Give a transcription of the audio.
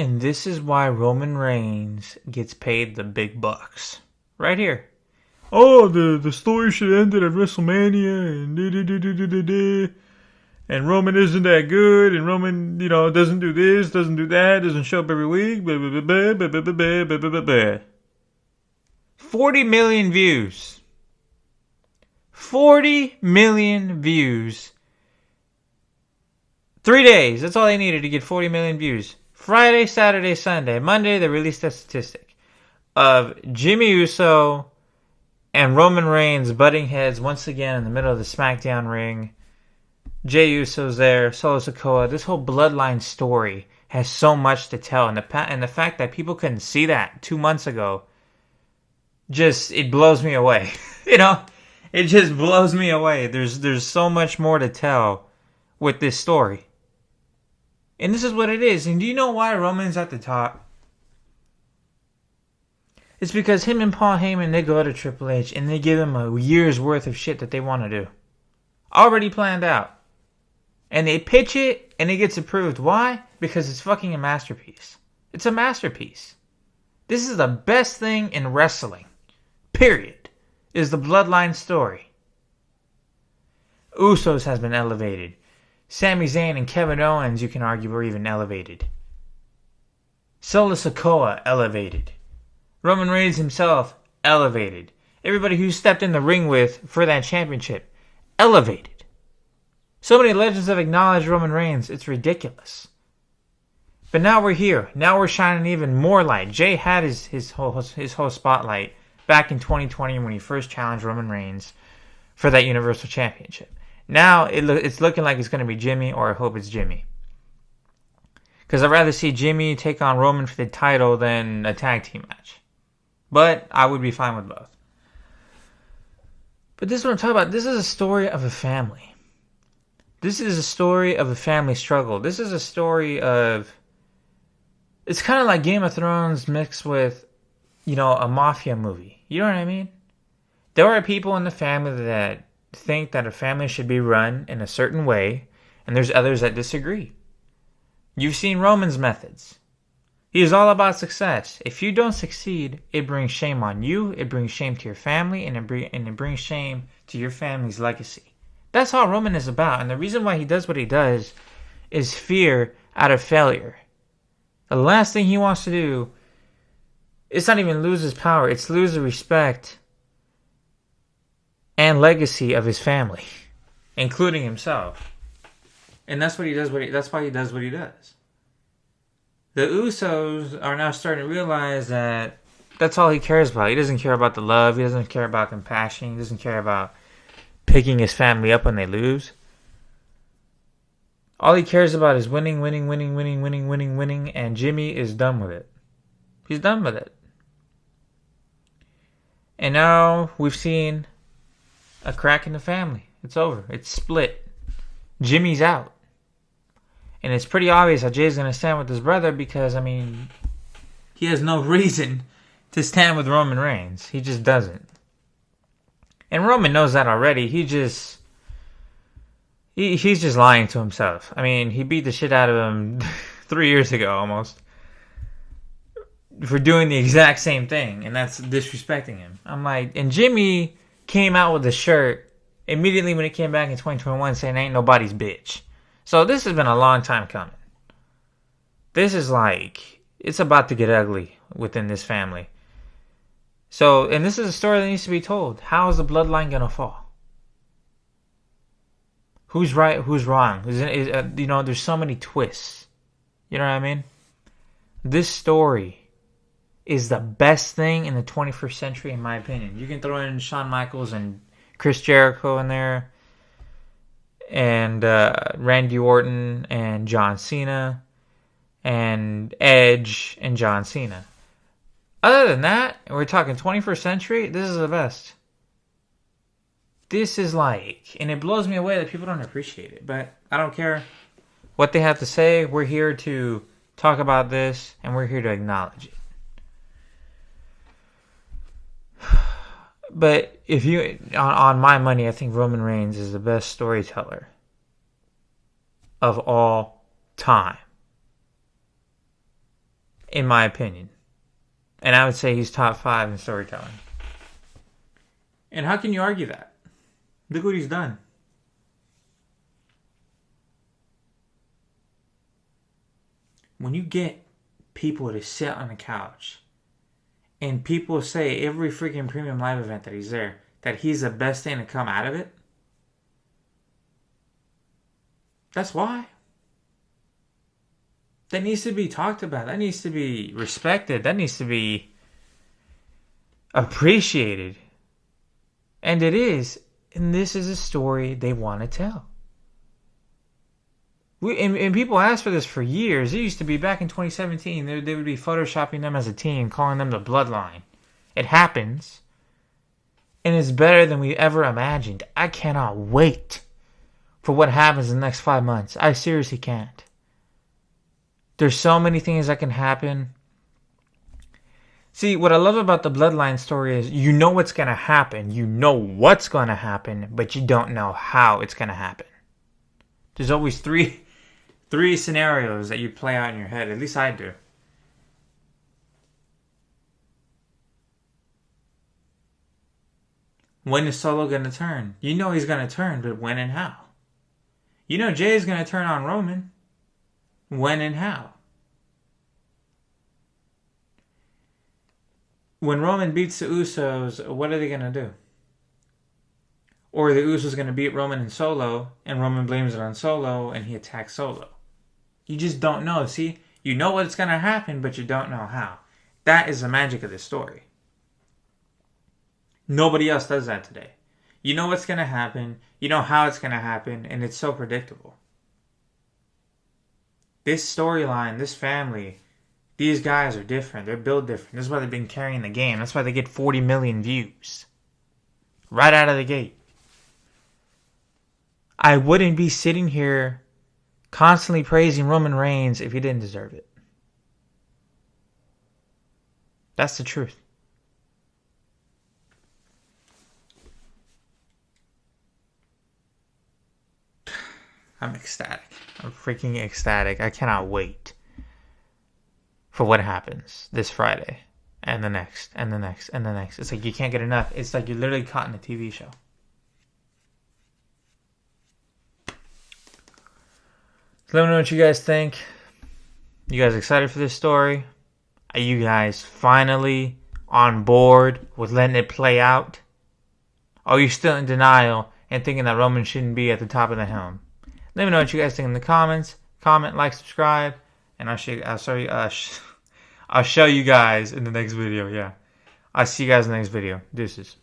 And this is why Roman Reigns gets paid the big bucks. Right here. Oh, the story should have ended at WrestleMania and Roman isn't that good, and Roman, doesn't do this, doesn't do that, doesn't show up every week, 40 million views. 40 million views. 3 days. That's all they needed to get 40 million views. Friday, Saturday, Sunday. Monday, they released that statistic of Jimmy Uso and Roman Reigns butting heads once again in the middle of the SmackDown ring. Jey Uso's there, Solo Sikoa. This whole Bloodline story has so much to tell. And the fact that people couldn't see that 2 months ago, it blows me away. It just blows me away. There's so much more to tell with this story. And this is what it is. And do you know why Roman's at the top? It's because him and Paul Heyman, they go to Triple H and they give him a year's worth of shit that they want to do. Already planned out. And they pitch it and it gets approved. Why? Because it's fucking a masterpiece. It's a masterpiece. This is the best thing in wrestling. Period. Is the Bloodline story. Usos has been elevated. Sami Zayn and Kevin Owens, you can argue, were even elevated. Solo Sikoa, elevated. Roman Reigns himself, elevated. Everybody who stepped in the ring with for that championship, elevated. So many legends have acknowledged Roman Reigns, it's ridiculous. But now we're here. Now we're shining even more light. Jey had his whole spotlight back in 2020 when he first challenged Roman Reigns for that Universal Championship. Now it's looking like it's going to be Jimmy, or I hope it's Jimmy. Because I'd rather see Jimmy take on Roman for the title than a tag team match. But I would be fine with both. But this is what I'm talking about. This is a story of a family. This is a story of a family struggle. This is a story of... It's kind of like Game of Thrones mixed with, a mafia movie. You know what I mean? There are people in the family that think that a family should be run in a certain way, and there's others that disagree. You've seen Roman's methods. He is all about success. If you don't succeed, it brings shame on you, it brings shame to your family, and it brings shame to your family's legacy. That's all Roman is about, and the reason why he does what he does is fear out of failure. The last thing he wants to do is not even lose his power, it's lose the respect and legacy of his family, including himself. And that's what he does. That's why he does what he does. The Usos are now starting to realize that that's all he cares about. He doesn't care about the love. He doesn't care about compassion. He doesn't care about picking his family up when they lose. All he cares about is winning, and Jimmy is done with it. He's done with it. And now we've seen a crack in the family. It's over. It's split. Jimmy's out. And it's pretty obvious how Jay's going to stand with his brother because, he has no reason to stand with Roman Reigns. He just doesn't. And Roman knows that already. He's just lying to himself. He beat the shit out of him 3 years ago almost for doing the exact same thing. And that's disrespecting him. And Jimmy came out with a shirt immediately when it came back in 2021 saying ain't nobody's bitch. So this has been a long time coming. This is it's about to get ugly within this family. So, and this is a story that needs to be told. How is the bloodline going to fall? Who's right? Who's wrong? There's so many twists. You know what I mean? This story is the best thing in the 21st century, in my opinion. You can throw in Shawn Michaels and Chris Jericho in there, and Randy Orton and John Cena, and Edge and John Cena. Other than that, we're talking 21st century, this is the best. This is and it blows me away that people don't appreciate it, but I don't care what they have to say. We're here to talk about this, and we're here to acknowledge it. But if you, on my money, I think Roman Reigns is the best storyteller of all time. in my opinion. And I would say he's top 5 in storytelling. And how can you argue that? Look what he's done. When you get people to sit on the couch and people say every freaking premium live event that he's there, that he's the best thing to come out of it, that's why. That needs to be talked about. That needs to be respected. That needs to be appreciated. And it is. And this is a story they want to tell. And people asked for this for years. It used to be back in 2017. They would be photoshopping them as a team, calling them the Bloodline. It happens. And it's better than we ever imagined. I cannot wait for what happens in the next 5 months. I seriously can't. There's so many things that can happen. See, what I love about the Bloodline story is you know what's going to happen. You know what's going to happen, but you don't know how it's going to happen. There's always three scenarios that you play out in your head. At least I do. When is Solo going to turn? You know he's going to turn, but when and how? You know Jay is going to turn on Roman. When and how? When Roman beats the Usos, what are they going to do? Or the Usos going to beat Roman and Solo, and Roman blames it on Solo, and he attacks Solo. You just don't know. See? You know what's going to happen, but you don't know how. That is the magic of this story. Nobody else does that today. You know what's going to happen, you know how it's going to happen, and it's so predictable. This storyline, this family, these guys are different. They're built different. This is why they've been carrying the game. That's why they get 40 million views. Right out of the gate. I wouldn't be sitting here constantly praising Roman Reigns if he didn't deserve it. That's the truth. I'm ecstatic. I'm freaking ecstatic. I cannot wait for what happens this Friday and the next and the next and the next. It's like you can't get enough. It's like you're literally caught in a TV show. Let me know what you guys think. You guys excited for this story? Are you guys finally on board with letting it play out? Or are you still in denial and thinking that Roman shouldn't be at the top of the helm? Let me know what you guys think in the comments. Comment, like, subscribe, and I'll show you guys in the next video. Yeah, I'll see you guys in the next video. Deuces.